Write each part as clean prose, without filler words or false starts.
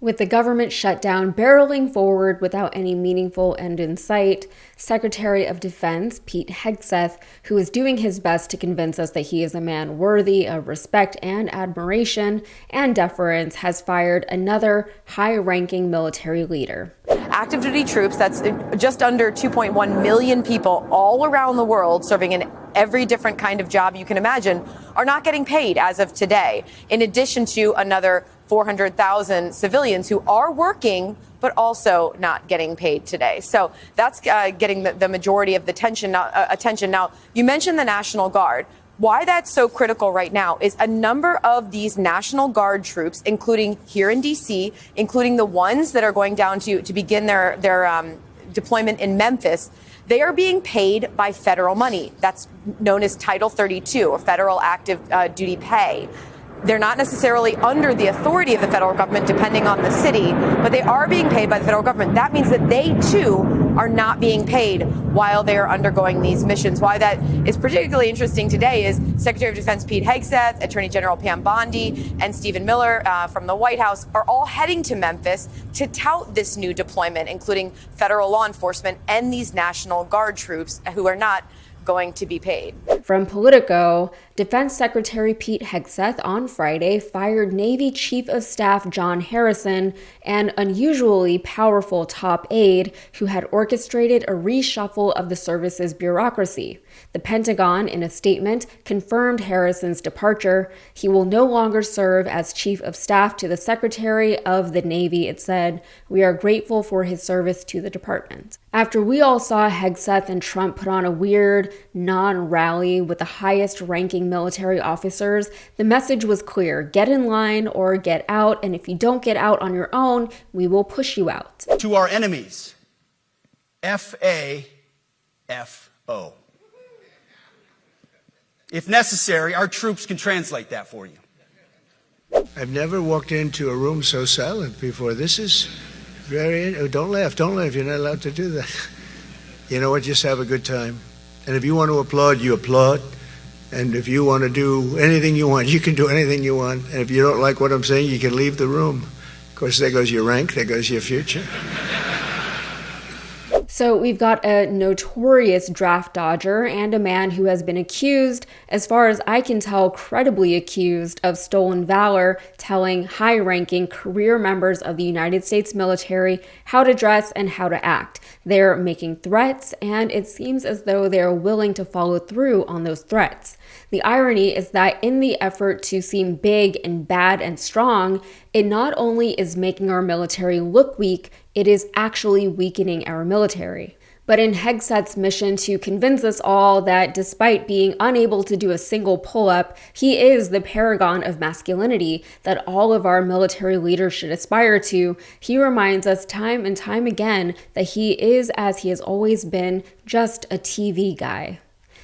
With the government shutdown barreling forward without any meaningful end in sight, Secretary of Defense Pete Hegseth, who is doing his best to convince us that he is a man worthy of respect and admiration and deference, has fired another high-ranking military leader. Active duty troops, that's just under 2.1 million people all around the world serving in every different kind of job you can imagine, are not getting paid as of today, in addition to another 400,000 civilians who are working but also not getting paid today. So that's getting the majority of the attention. Now, you mentioned the National Guard. Why that's so critical right now is a number of these National Guard troops, including here in D.C., including the ones that are going down to begin their deployment in Memphis, they are being paid by federal money. That's known as Title 32, or federal active duty pay. They're not necessarily under the authority of the federal government, depending on the city, but they are being paid by the federal government. That means that they, too, are not being paid while they are undergoing these missions. Why that is particularly interesting today is Secretary of Defense Pete Hegseth, Attorney General Pam Bondi, and Stephen Miller from the White House are all heading to Memphis to tout this new deployment, including federal law enforcement and these National Guard troops who are not going to be paid. From Politico, Defense Secretary Pete Hegseth on Friday fired Navy Chief of Staff John Harrison, an unusually powerful top aide who had orchestrated a reshuffle of the service's bureaucracy. The Pentagon, in a statement, confirmed Harrison's departure. He will no longer serve as Chief of Staff to the Secretary of the Navy, it said. We are grateful for his service to the department. After we all saw Hegseth and Trump put on a weird non-rally with the highest-ranking military officers, the message was clear. Get in line or get out, and if you don't get out on your own, we will push you out. To our enemies, F-A-F-O. If necessary, our troops can translate that for you. I've never walked into a room so silent before. This is very... Don't laugh. You're not allowed to do that. You know what? Just have a good time. And if you want to applaud, you applaud. And if you want to do anything you want, you can do anything you want. And if you don't like what I'm saying, you can leave the room. Of course, there goes your rank. There goes your future. So we've got a notorious draft dodger and a man who has been accused, as far as I can tell, credibly accused of stolen valor, telling high-ranking career members of the United States military how to dress and how to act. They're making threats, and it seems as though they're willing to follow through on those threats. The irony is that in the effort to seem big and bad and strong, it not only is making our military look weak, it is actually weakening our military. But in Hegseth's mission to convince us all that despite being unable to do a single pull-up, he is the paragon of masculinity that all of our military leaders should aspire to, he reminds us time and time again that he is, as he has always been, just a TV guy.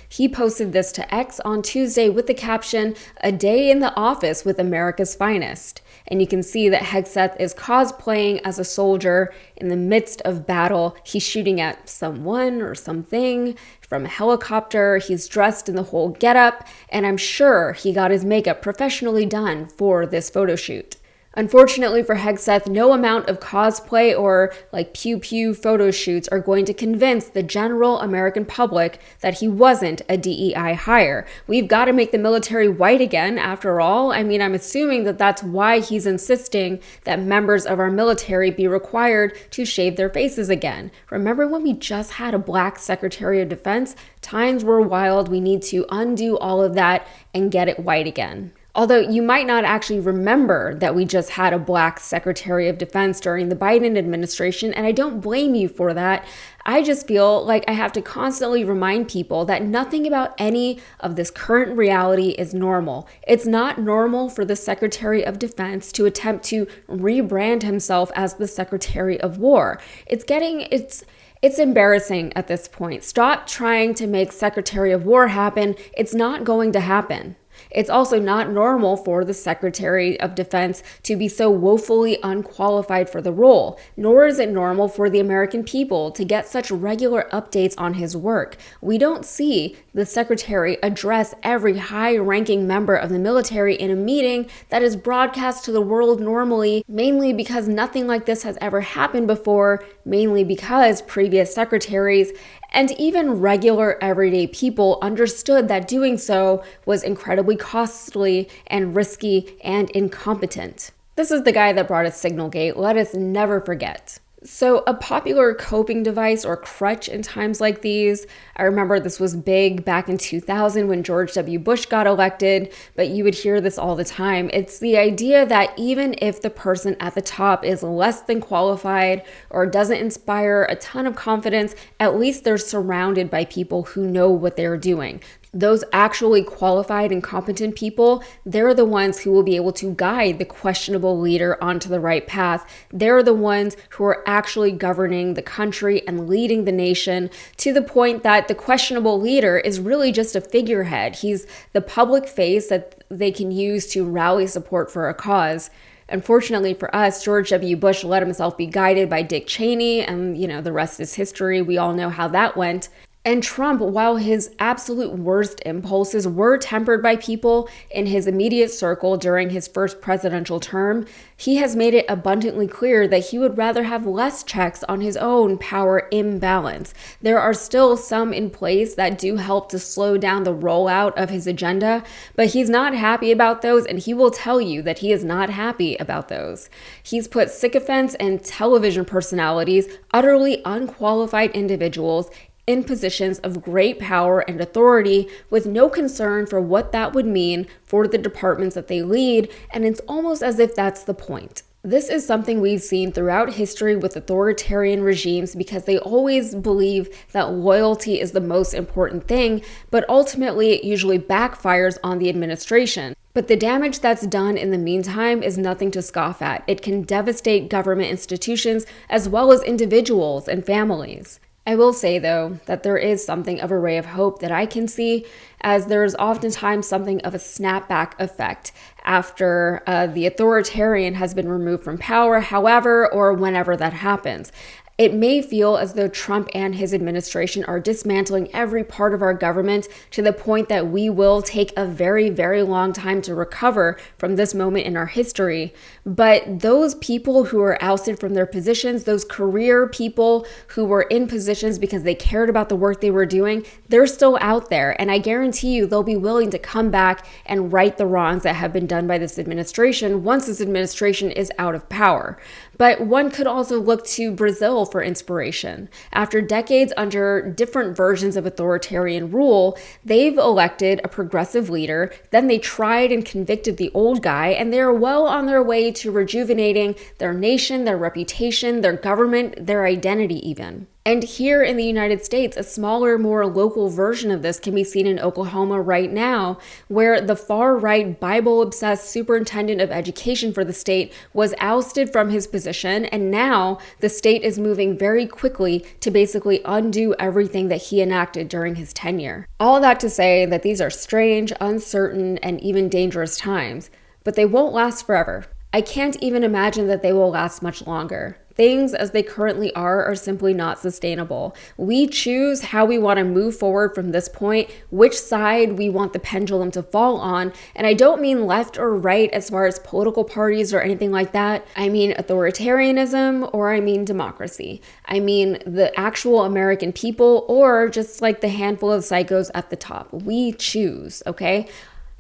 He posted this to X on Tuesday with the caption, "A day in the office with America's finest." And you can see that Hegseth is cosplaying as a soldier in the midst of battle. He's shooting at someone or something from a helicopter. He's dressed in the whole getup, and I'm sure he got his makeup professionally done for this photo shoot. Unfortunately for Hegseth, no amount of cosplay or pew-pew photo shoots are going to convince the general American public that he wasn't a DEI hire. We've got to make the military white again, after all. I mean, I'm assuming that that's why he's insisting that members of our military be required to shave their faces again. Remember when we just had a black Secretary of Defense? Times were wild. We need to undo all of that and get it white again. Although you might not actually remember that we just had a black Secretary of Defense during the Biden administration, and I don't blame you for that. I just feel like I have to constantly remind people that nothing about any of this current reality is normal. It's not normal for the Secretary of Defense to attempt to rebrand himself as the Secretary of War. It's embarrassing at this point. Stop trying to make Secretary of War happen. It's not going to happen. It's also not normal for the Secretary of Defense to be so woefully unqualified for the role, nor is it normal for the American people to get such regular updates on his work. We don't see the Secretary address every high-ranking member of the military in a meeting that is broadcast to the world normally, mainly because nothing like this has ever happened before, mainly because previous secretaries and even regular everyday people understood that doing so was incredibly costly and risky and incompetent. This is the guy that brought us Signalgate, let us never forget. So a popular coping device or crutch in times like these, I remember this was big back in 2000 when George W. Bush got elected, but you would hear this all the time. It's the idea that even if the person at the top is less than qualified or doesn't inspire a ton of confidence, at least they're surrounded by people who know what they're doing. Those actually qualified and competent people, they're the ones who will be able to guide the questionable leader onto the right path. They're the ones who are actually governing the country and leading the nation, to the point that the questionable leader is really just a figurehead. He's the public face that they can use to rally support for a cause. Unfortunately for us, George W. Bush let himself be guided by Dick Cheney, and the rest is history. We all know how that went. And Trump, while his absolute worst impulses were tempered by people in his immediate circle during his first presidential term, he has made it abundantly clear that he would rather have less checks on his own power imbalance. There are still some in place that do help to slow down the rollout of his agenda, but he's not happy about those, and he will tell you that he is not happy about those. He's put sycophants and television personalities, utterly unqualified individuals, in positions of great power and authority with no concern for what that would mean for the departments that they lead, and it's almost as if that's the point. This is something we've seen throughout history with authoritarian regimes because they always believe that loyalty is the most important thing, but ultimately it usually backfires on the administration. But the damage that's done in the meantime is nothing to scoff at. It can devastate government institutions as well as individuals and families. I will say, though, that there is something of a ray of hope that I can see, as there is oftentimes something of a snapback effect after the authoritarian has been removed from power, however or whenever that happens. It may feel as though Trump and his administration are dismantling every part of our government to the point that we will take a very, very long time to recover from this moment in our history. But those people who are ousted from their positions, those career people who were in positions because they cared about the work they were doing, they're still out there. And I guarantee you they'll be willing to come back and right the wrongs that have been done by this administration once this administration is out of power. But one could also look to Brazil for inspiration. After decades under different versions of authoritarian rule, they've elected a progressive leader, then they tried and convicted the old guy, and they're well on their way to rejuvenating their nation, their reputation, their government, their identity even. And here in the United States, a smaller, more local version of this can be seen in Oklahoma right now, where the far-right, Bible-obsessed superintendent of education for the state was ousted from his position, and now the state is moving very quickly to basically undo everything that he enacted during his tenure. All that to say that these are strange, uncertain, and even dangerous times, but they won't last forever. I can't even imagine that they will last much longer. Things as they currently are simply not sustainable. We choose how we want to move forward from this point, which side we want the pendulum to fall on. And I don't mean left or right as far as political parties or anything like that. I mean authoritarianism, or I mean democracy. I mean the actual American people, or just like the handful of psychos at the top. We choose, okay?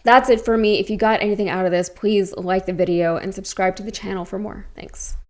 That's it for me. If you got anything out of this, please like the video and subscribe to the channel for more. Thanks.